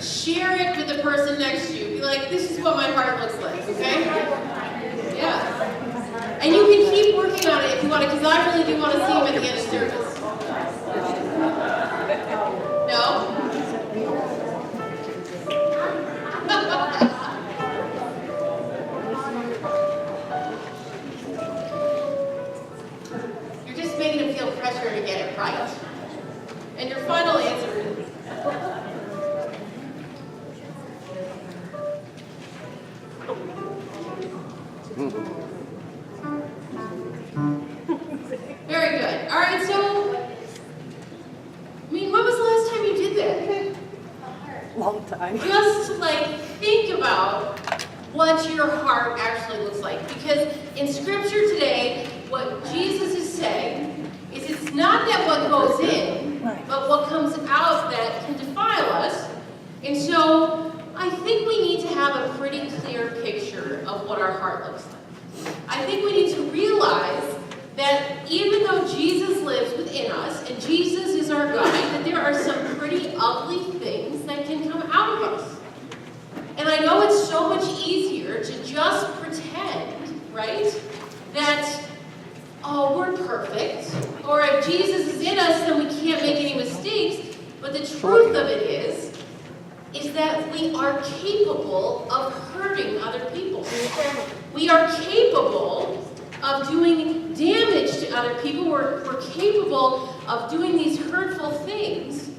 share it with the person next to you. Be like, this is what my heart looks like, okay? Yeah. And you can keep working on it if you want to, because I really do want to see him at the end of service. No? You're just making him feel pressure to get it right. And your final answer is... Very good. All right, so, I mean, when was the last time you did that? Long time. Just like think about what your heart actually looks like. Because in Scripture today, what Jesus is saying is it's not that what goes in, but what comes out that can defile us. And so I think we need to have a pretty clear picture of what our heart looks like. I think we need to realize that even though Jesus lives within us, and Jesus is our guide, that there are some pretty ugly things that can come out of us. And I know it's so much easier to just pretend, right, that, oh, we're perfect, or if Jesus is in us, then we can't make any mistakes. But the truth of it is that we are capable of hurting other people. We are capable of doing damage to other people. We're capable of doing these hurtful things,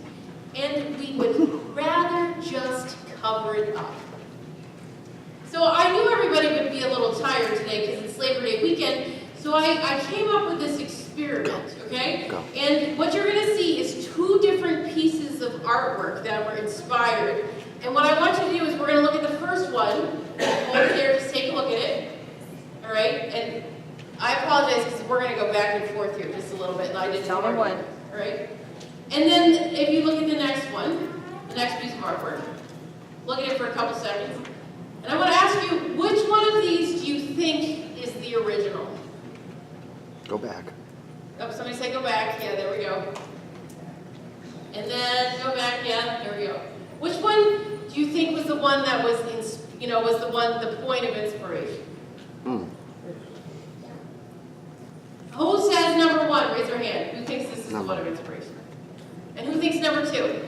and we would rather just cover it up. So I knew everybody would be a little tired today because it's Labor Day weekend, so I came up with this experiment, okay? And what you're going to see is two different pieces of artwork that were inspired. And what I want you to do is we're going to look at the first one. Over there, just take a look at it. All right? And I apologize because we're going to go back and forth here just a little bit. And I didn't Tell me when. All right? And then if you look at the next one, the next piece of artwork, look at it for a couple seconds. And I want to ask you, which one of these do you think is the original? Go back. Oh, somebody say go back. Yeah, there we go. And then go back. Yeah, there we go. Which one do you think was the one that was, the point of inspiration? Who says number one? Raise your hand. Who thinks this is the one of inspiration? And who thinks number two?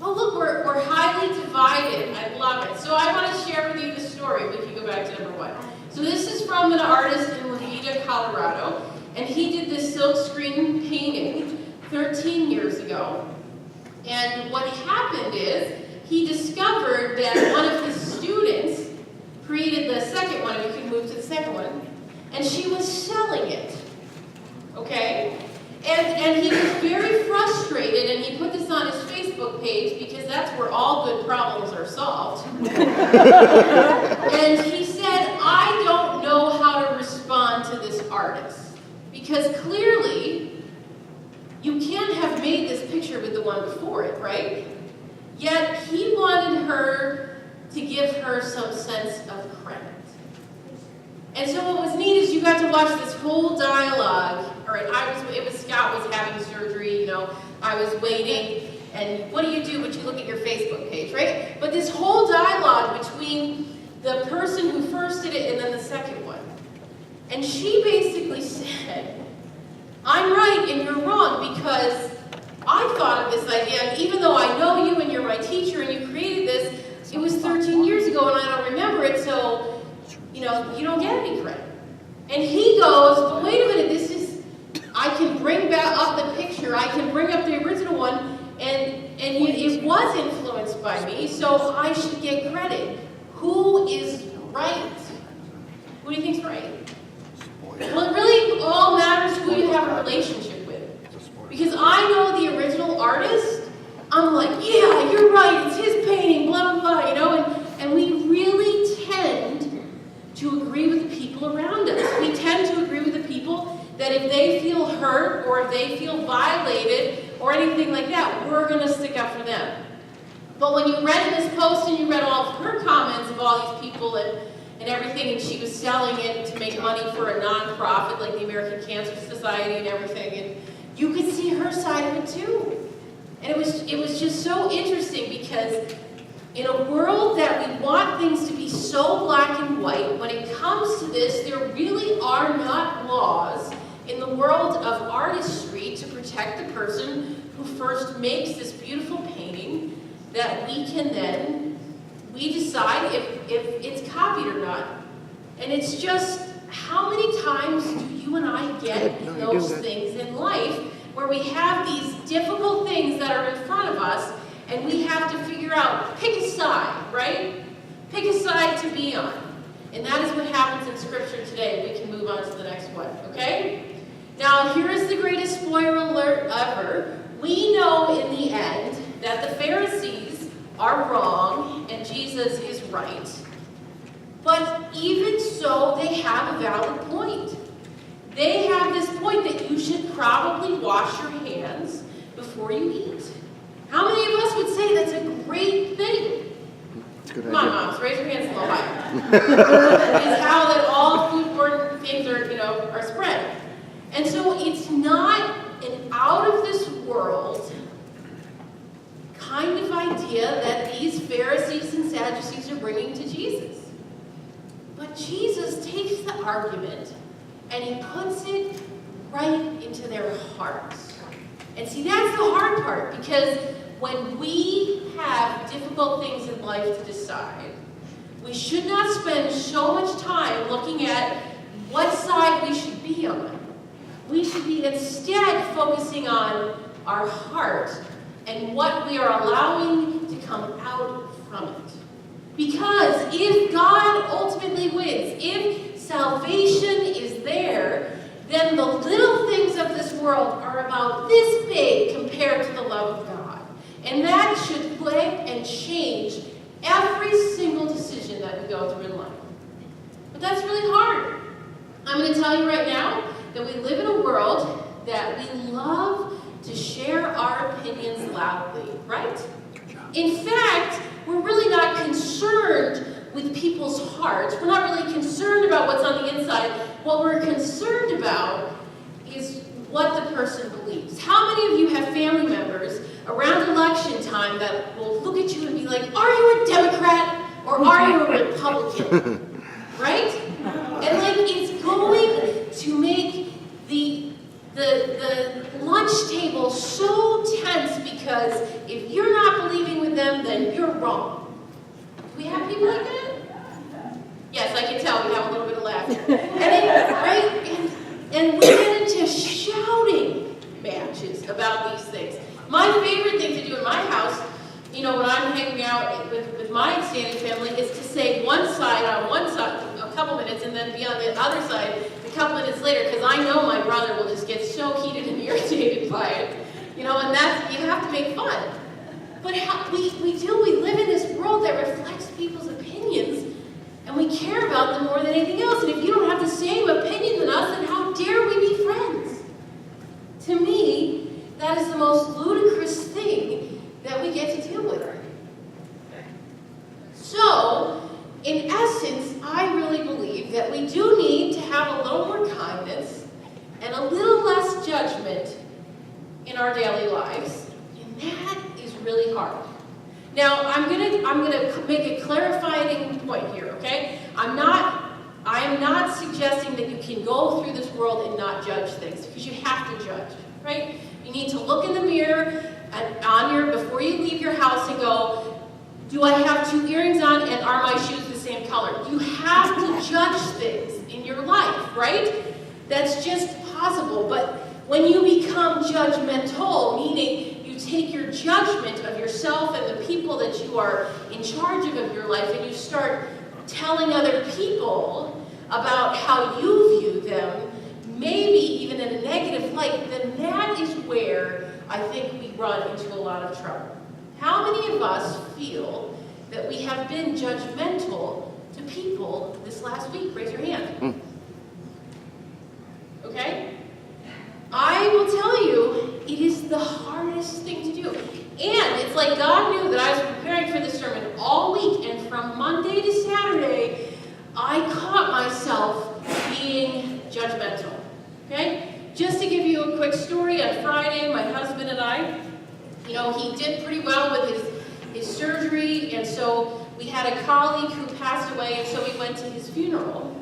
Oh, look, we're highly divided. I love it. So I want to share with you the story. We can go back to number one. So this is from an artist in Levita, Colorado, and he did this silk screen painting 13 years ago. And what happened is he discovered that one of his students created the second one, if you can move to the second one, and she was selling it. Okay? And he was very frustrated, and he put this on his Facebook page because that's where all good problems are solved. And he said, I don't know how to respond to this artist. Because clearly, you can't have made this picture with the one before it, right? Yet he wanted her to give her some sense of credit. And so what was neat is you got to watch this whole dialogue. All right, Scott was having surgery, I was waiting, and what do when you look at your Facebook page, right? But this whole dialogue between the person who first did it and then the second one. And she basically said, I'm right and you're wrong because I thought of this idea, and even though I know you and you're my teacher and you created this, it was 13 years ago and I don't remember it, so you don't get any credit. And he goes, but wait a minute, I can bring back up the picture, I can bring up the original one, and it was influenced by me, so I should get credit. Who is right? Who do you think's right? Well, it really all matters who you have a relationship with. Because I know the original artist, I'm like, yeah, you're right, it's his painting, blah, blah, blah, and we really tend to agree with the people around us. We tend to agree with the people that if they feel hurt or if they feel violated or anything like that, we're going to stick up for them. But when you read in this post and you read all of her comments of all these people and everything, and she was selling it to make money for a non-profit like the American Cancer Society and everything, and you could see her side of it too. And it was just so interesting because In a world that we want things to be so black and white, when it comes to this, there really are not laws in the world of artistry to protect the person who first makes this beautiful painting that we decide if it's copied or not. And it's just, how many times do you and I get in those things in life where we have these difficult things that are in front of us and we have to figure out, pick a side, right? Pick a side to be on. And that is what happens in Scripture today. We can move on to the next one, okay? Now, here is the greatest spoiler alert ever. We know in the end that the Pharisees are wrong and Jesus is right. But even so, they have a valid point. They have this point that you should probably wash your hands before you eat. How many of us would say that's a great thing? That's a good Come on, idea. moms, raise your hands a little higher. It's how that all foodborne things are spread. And so it's not an out of this world kind of idea that these Pharisees and Sadducees are bringing to Jesus. But Jesus takes the argument and he puts it right into their hearts. And see, that's the hard part, because when we have difficult things in life to decide, we should not spend so much time looking at what side we should be on. We should be instead focusing on our heart and what we are allowing to come out from it. Because if God ultimately wins, if salvation is there, then the little things of this world are about this big compared to the love of God. And that should play and change every single decision that we go through in life. But that's really hard. I'm going to tell you right now that we live in a world that we love to share our opinions loudly, right? In fact, we're really not concerned with people's hearts. We're not really concerned about what's on the inside. What we're concerned about is what the person believes. How many of you have family members around election time that will look at you and be like, are you a Democrat or are you a Republican? Right? And like, it's going to make the lunch table so tense, because if you're not believing with them, then you're wrong. Do we have people like that? Yes, I can tell we have a little bit of laughter. And we get into shouting matches about these things. My favorite thing to do in my house, when I'm hanging out with my extended family, is to say one side on one side a couple minutes and then be on the other side a couple minutes later, because I know my brother will just get so heated and irritated by it. And that's, you have to make fun. But we live in this world that reflects people's opinions, and we care about them more than anything else. And if you don't have the same opinion than us, then how dare we be friends? To me, that is the most ludicrous thing that we get to deal with. So, in essence, I really believe that we do need to have a little more kindness and a little less judgment in our daily lives, and that is really hard. Now, I'm gonna make a clarifying point here, okay? I am not suggesting that you can go through this world and not judge things, because you have to judge, right? You need to look in the mirror before you leave your house and go, do I have 2 earrings on and are my shoes the same color? You have to judge things in your life, right? That's just possible. But when you become judgmental, meaning you take your judgment of yourself and the people that you are in charge of your life, and you start telling other people about how you view them, maybe even in a negative light, then that is where I think we run into a lot of trouble. How many of us feel that we have been judgmental to people this last week? Raise your hand. Okay? I will tell you, it is the hardest thing to do. And it's like God knew that I was preparing for this sermon all week, and from Monday to Saturday, I caught myself being judgmental. Okay? Just to give you a quick story, on Friday, my husband and I, he did pretty well with his surgery, and so we had a colleague who passed away, and so we went to his funeral.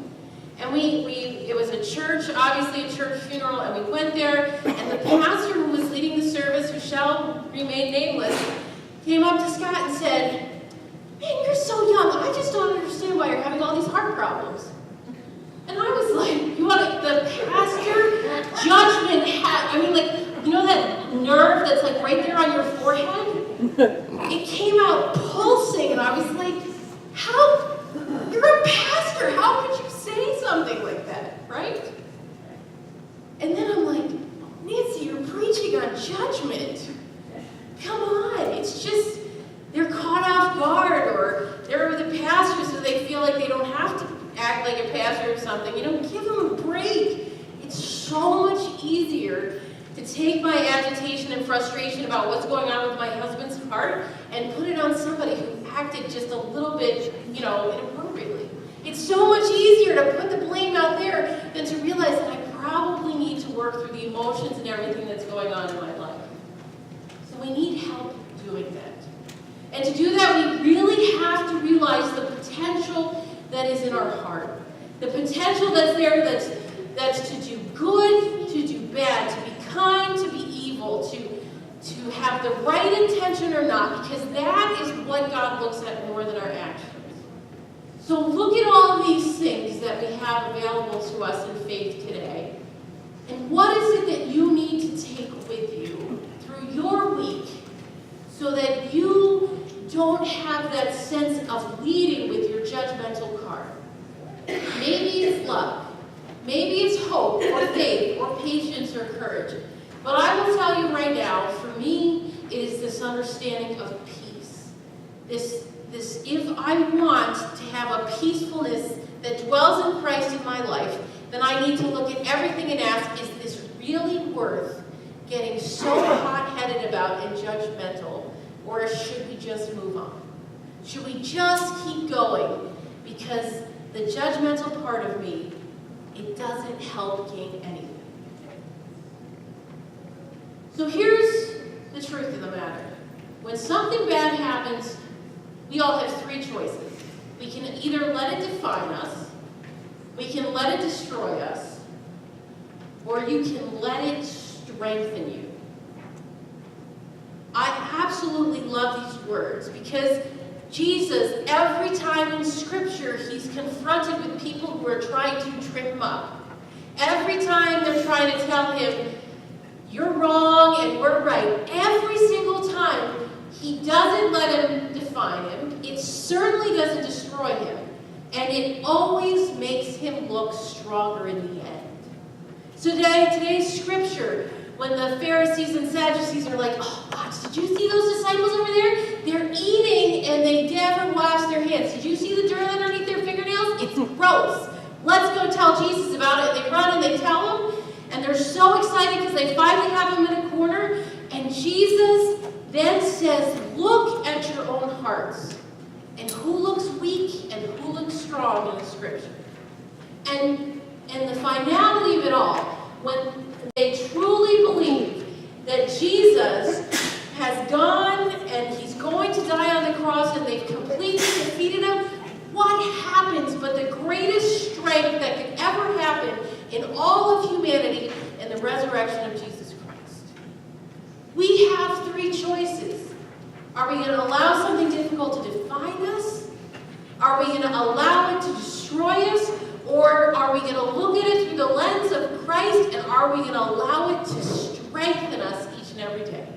And it was a church, obviously a church funeral, and we went there, and the pastor who was leading the service, who shall remain nameless, came up to Scott and said, "Man, you're so young, I just don't understand why you're having all these heart problems." And I was like, you want the pastor judgment hat, you know that nerve that's like right there on your forehead? It came out pulsing, and I was like, you're a pastor, how could you say something like that, right? And then I'm like, Nancy, you're preaching on judgment. Come on, it's just, they're caught off guard, or they're with a pastor so they feel like they don't have to act like a pastor or something. Give them a break. It's so much easier to take my agitation and frustration about what's going on with my husband's heart and put it on somebody who acted just a little bit, inappropriately. It's so much easier to put the blame out there than to realize that I probably need to work through the emotions and everything that's going on in my life. So we need help doing that. And to do that, we really have to realize the potential that is in our heart. The potential that's there that's to do good, to do bad, to be kind, to be evil, to have the right intention or not, because that is what God looks at more than our actions. So look at all of these things that we have available to us in faith today. And what is it that you need to take with you through your week so that you don't have that sense of leading with your judgmental card? Maybe it's love. Maybe it's hope or faith or patience or courage. But I will tell you right now, for me, it is this understanding of peace. This if I want to have a peacefulness that dwells in Christ in my life, then I need to look at everything and ask, is this really worth getting so hot-headed about and judgmental, or should we just move on? Should we just keep going? Because the judgmental part of me, it doesn't help gain anything. So here's the truth of the matter. When something bad happens, we all have three choices. We can either let it define us, we can let it destroy us, or you can let it strengthen you. I absolutely love these words because Jesus, every time in Scripture, he's confronted with people who are trying to trip him up. Every time they're trying to tell him, you're wrong and we're right. Every single time, he doesn't let him define him. It certainly doesn't destroy him. And it always makes him look stronger in the end. So today's Scripture, when the Pharisees and Sadducees are like, oh, watch, did you see those disciples over there? They're eating and they never wash their hands. Did you see the dirt underneath their fingernails? It's gross. Let's go tell Jesus about it. They run and they tell him, and they're so excited because they finally have him in a corner. And Jesus then says, look at your own hearts. And who looks weak and who looks strong in the Scripture? And the finality of it all, when they truly believe that Jesus has gone and he's going to die on the cross and they've completely defeated him, what happens but the greatest strength that could ever happen in all of humanity in the resurrection of Jesus Christ? We have three choices. Are we going to allow something difficult to define us? Are we going to allow it to destroy us? Or are we going to look at it through the lens of Christ, and are we going to allow it to strengthen us each and every day?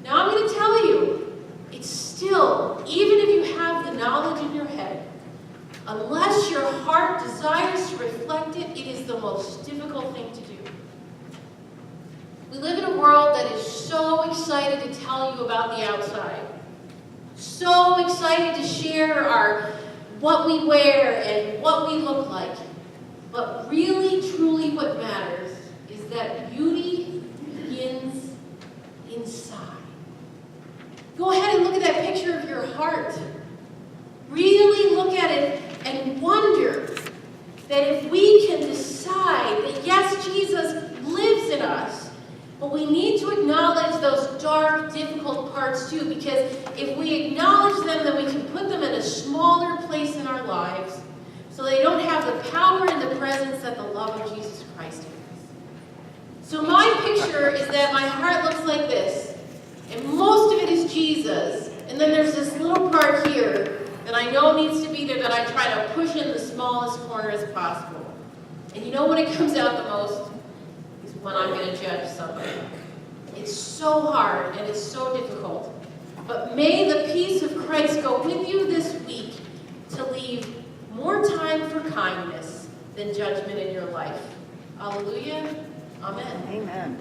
Now I'm going to tell you, it's still, even if you have the knowledge in your head, unless your heart desires to reflect it, it is the most difficult thing to do. We live in a world that is so excited to tell you about the outside, so excited to share what we wear and what we look like. But really, truly what matters is that beauty begins inside. Go ahead and look at that picture of your heart. Really look at it and wonder that if we can decide that yes, Jesus lives in us, but we need to acknowledge those dark, difficult parts too, because if we acknowledge them, then we can put them in a smaller place in our lives so they don't have the power and the presence that the love of Jesus Christ has. So my picture is that my heart looks like this, and most of it is Jesus, and then there's this little part here that I know needs to be there that I try to push in the smallest corner as possible. And you know when it comes out the most? Is when I'm going to judge somebody. It's so hard and it's so difficult. But may the peace of Christ go with you this week to leave more time for kindness than judgment in your life. Hallelujah. Amen. Amen.